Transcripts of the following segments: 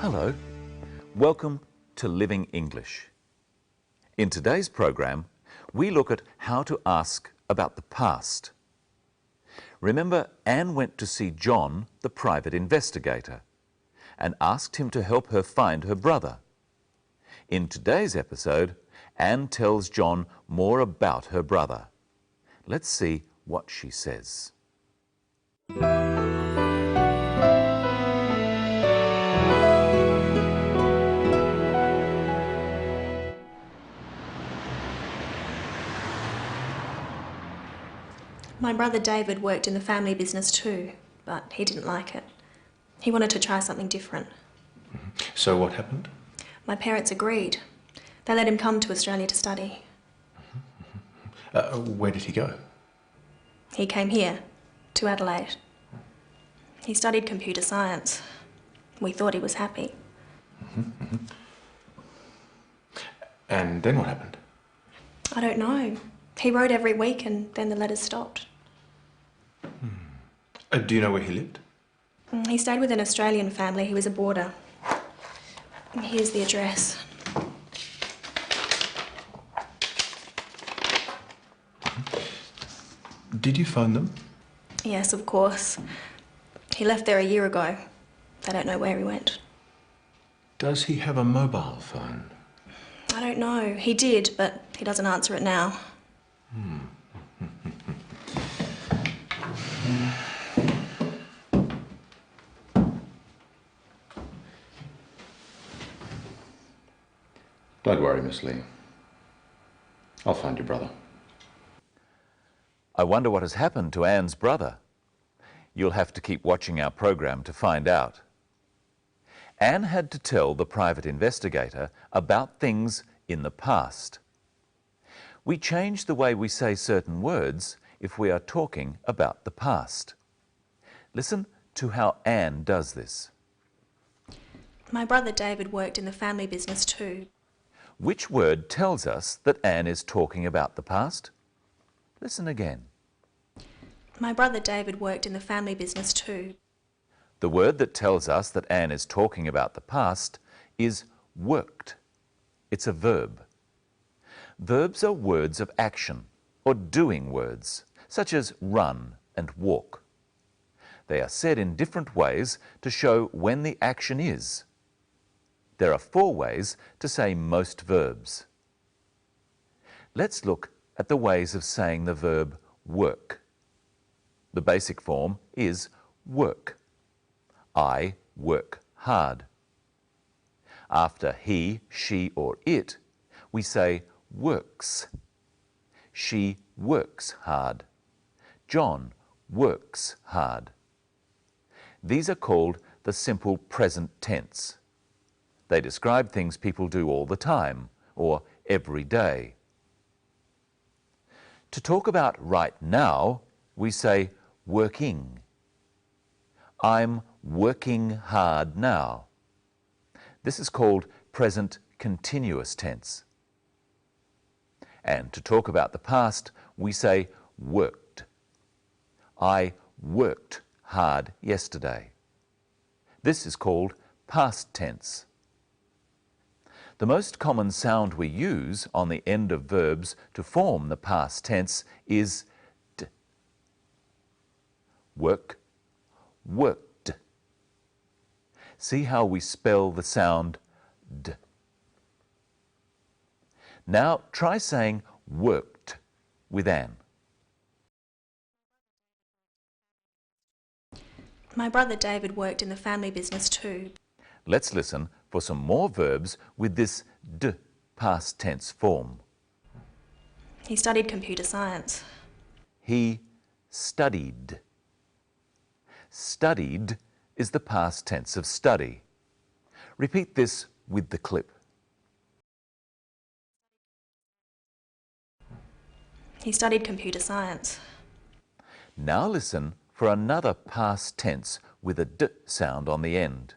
Hello, welcome to Living English. In today's program, we look at how to ask about the past. Remember, Anne went to see John, the private investigator, and asked him to help her find her brother. In today's episode, Anne tells John more about her brother. Let's see what she says. My brother David worked in the family business too, but he didn't like it. He wanted to try something different. So what happened? My parents agreed. They let him come to Australia to study. Where did he go? He came here, to Adelaide. He studied computer science. We thought he was happy. And then what happened? I don't know. He wrote every week and then the letters stopped. Do you know where he lived? He stayed with an Australian family. He was a boarder. Here's the address. Did you find them? Yes, of course. He left there a year ago. They don't know where he went. Does he have a mobile phone? I don't know. He did, but he doesn't answer it now. Don't worry, Miss Lee. I'll find your brother. I wonder what has happened to Anne's brother. You'll have to keep watching our program to find out. Anne had to tell the private investigator about things in the past. We change the way we say certain words if we are talking about the past. Listen to how Anne does this. My brother David worked in the family business too. Which word tells us that Anne is talking about the past? Listen again. My brother David worked in the family business too. The word that tells us that Anne is talking about the past is worked. It's a verb. Verbs are words of action or doing words, such as run and walk. They are said in different ways to show when the action is. There are 4 ways to say most verbs. Let's look at the ways of saying the verb work. The basic form is work. I work hard. After he, she, or it, we say works. She works hard. John works hard. These are called the simple present tense. They describe things people do all the time or every day. To talk about right now, we say working. I'm working hard now. This is called present continuous tense. And to talk about the past, we say worked. I worked hard yesterday. This is called past tense. The most common sound we use on the end of verbs to form the past tense is d. Work, worked. See how we spell the sound d. Now try saying worked with Anne. My brother David worked in the family business too. Let's listen for some more verbs with this d past tense form. He studied computer science. He studied. Studied is the past tense of study. Repeat this with the clip. He studied computer science. Now listen for another past tense with a d sound on the end.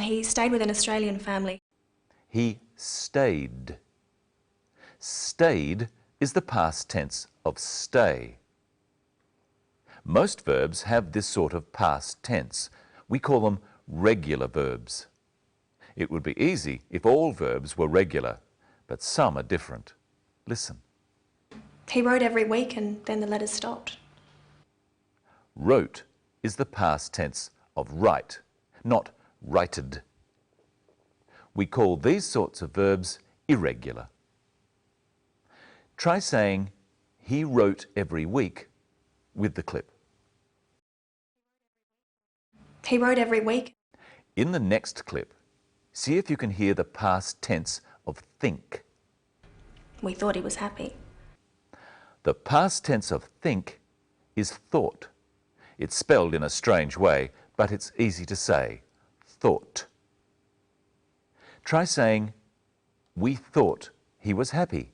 He stayed with an Australian family. He stayed. Stayed is the past tense of stay. Most verbs have this sort of past tense. We call them regular verbs. It would be easy if all verbs were regular, but some are different. Listen. He wrote every week and then the letters stopped. Wrote is the past tense of write, not righted. We call these sorts of verbs irregular. Try saying, he wrote every week with the clip. He wrote every week. In the next clip, see if you can hear the past tense of think. We thought he was happy. The past tense of think is thought. It's spelled in a strange way, but it's easy to say. Thought. Try saying, we thought he was happy.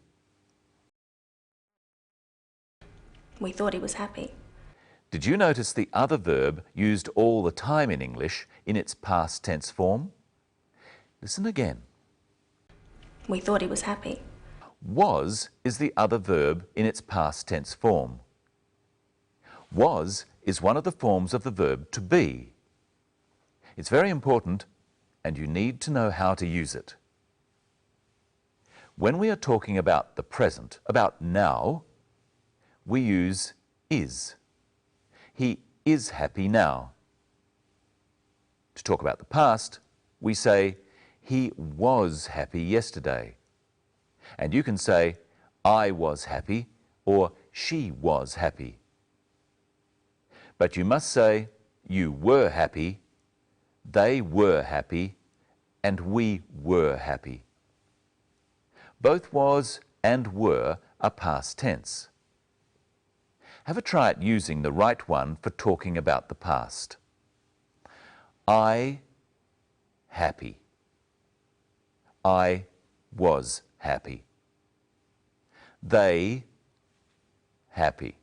We thought he was happy. Did you notice the other verb used all the time in English in its past tense form? Listen again. We thought he was happy. Was is the other verb in its past tense form. Was is one of the forms of the verb to be. It's very important, and you need to know how to use it. When we are talking about the present, about now, we use is. He is happy now. To talk about the past, we say, he was happy yesterday. And you can say, I was happy, or she was happy. But you must say, you were happy, they were happy, and we were happy. Both was and were are past tense. Have a try at using the right one for talking about the past. I happy. I was happy. They happy.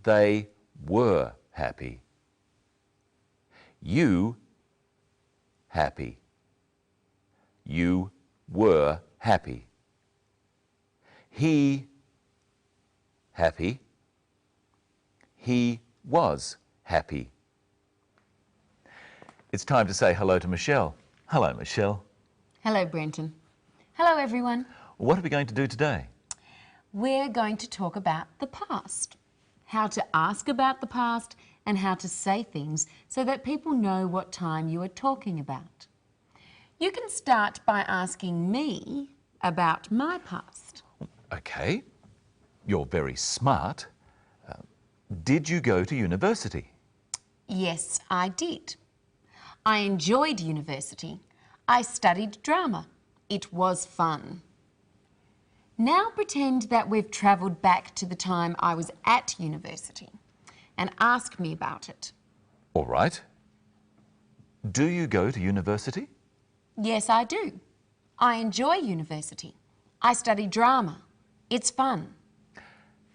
They were happy. You happy. You were happy. He happy. He was happy. It's time to say hello to Michelle. Hello, Michelle. Hello, Brenton. Hello, everyone. What are we going to do today? We're going to talk about the past, how to ask about the past and how to say things so that people know what time you are talking about. You can start by asking me about my past. Okay, you're very smart. Did you go to university? Yes, I did. I enjoyed university. I studied drama. It was fun. Now pretend that we've travelled back to the time I was at university and ask me about it. All right. Do you go to university? Yes, I do. I enjoy university. I study drama. It's fun.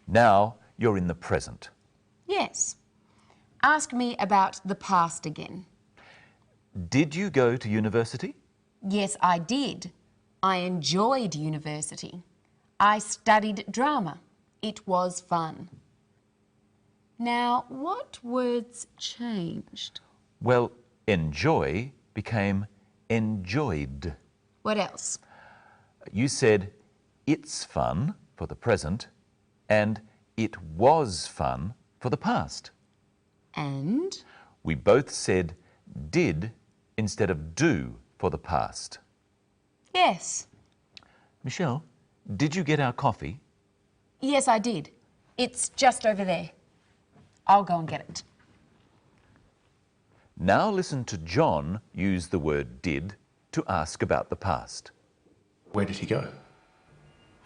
Now you're in the present. Yes. Ask me about the past again. Did you go to university? Yes, I did. I enjoyed university. I studied drama. It was fun. Now, what words changed? Well, enjoy became enjoyed. What else? You said it's fun for the present and it was fun for the past. And? We both said did instead of do for the past. Yes. Michelle, did you get our coffee? Yes, I did. It's just over there. I'll go and get it. Now listen to John use the word did to ask about the past. Where did he go?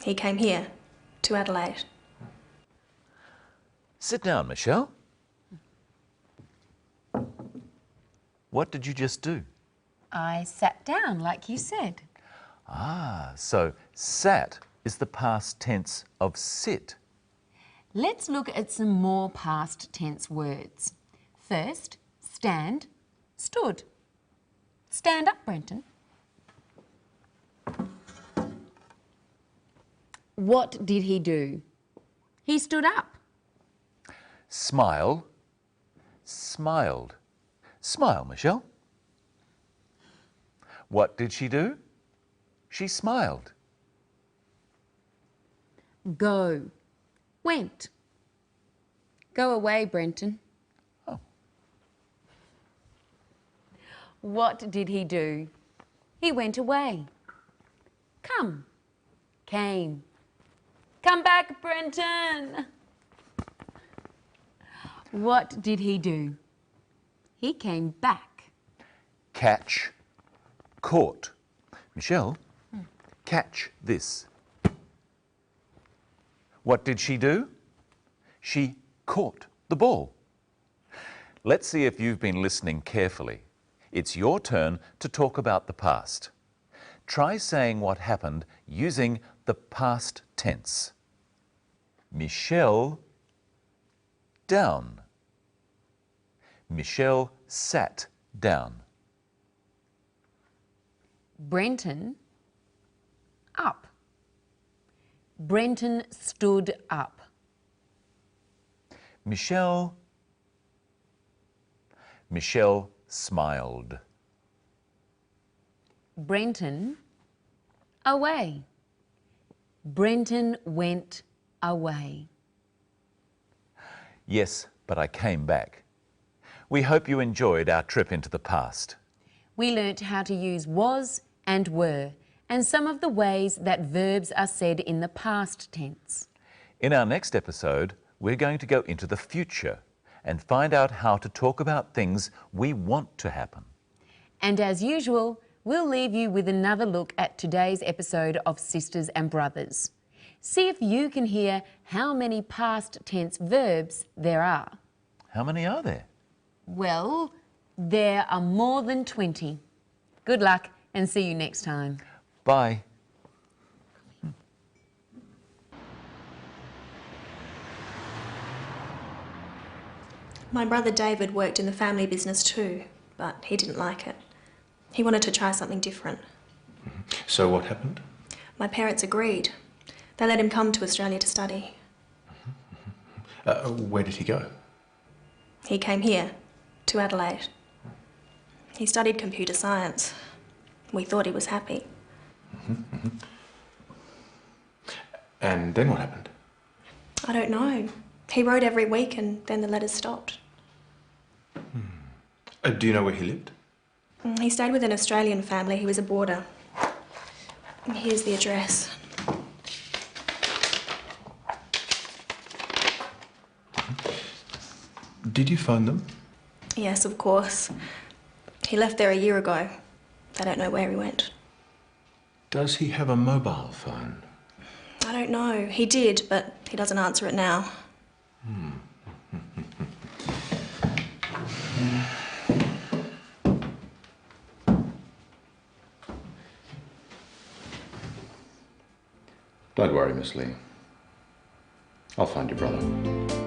He came here, to Adelaide. Sit down, Michelle. What did you just do? I sat down, like you said. Ah, so sat is the past tense of sit. Let's look at some more past tense words. First, stand, stood. Stand up, Brenton. What did he do? He stood up. Smile, smiled. Smile, Michelle. What did she do? She smiled. Go. Went. Go away, Brenton. Oh. What did he do? He went away. Come. Came. Come back, Brenton. What did he do? He came back. Catch. Caught. Michelle, catch this. What did she do? She caught the ball. Let's see if you've been listening carefully. It's your turn to talk about the past. Try saying what happened using the past tense. Michelle down. Michelle sat down. Brenton up. Brenton stood up. Michelle smiled. Brenton away. Brenton went away. Yes, but I came back. We hope you enjoyed our trip into the past. We learnt how to use was and were and some of the ways that verbs are said in the past tense. In our next episode, we're going to go into the future and find out how to talk about things we want to happen. And as usual, we'll leave you with another look at today's episode of Sisters and Brothers. See if you can hear how many past tense verbs there are. How many are there? Well, there are more than 20. Good luck and see you next time. Bye. My brother David worked in the family business too, but he didn't like it. He wanted to try something different. So what happened? My parents agreed. They let him come to Australia to study. Where did he go? He came here, to Adelaide. He studied computer science. We thought he was happy. And then what happened? I don't know. He wrote every week and then the letters stopped. Do you know where he lived? He stayed with an Australian family. He was a boarder. Here's the address. Did you phone them? Yes, of course. He left there a year ago. They don't know where he went. Does he have a mobile phone? I don't know. He did, but he doesn't answer it now. Don't worry, Miss Lee. I'll find your brother.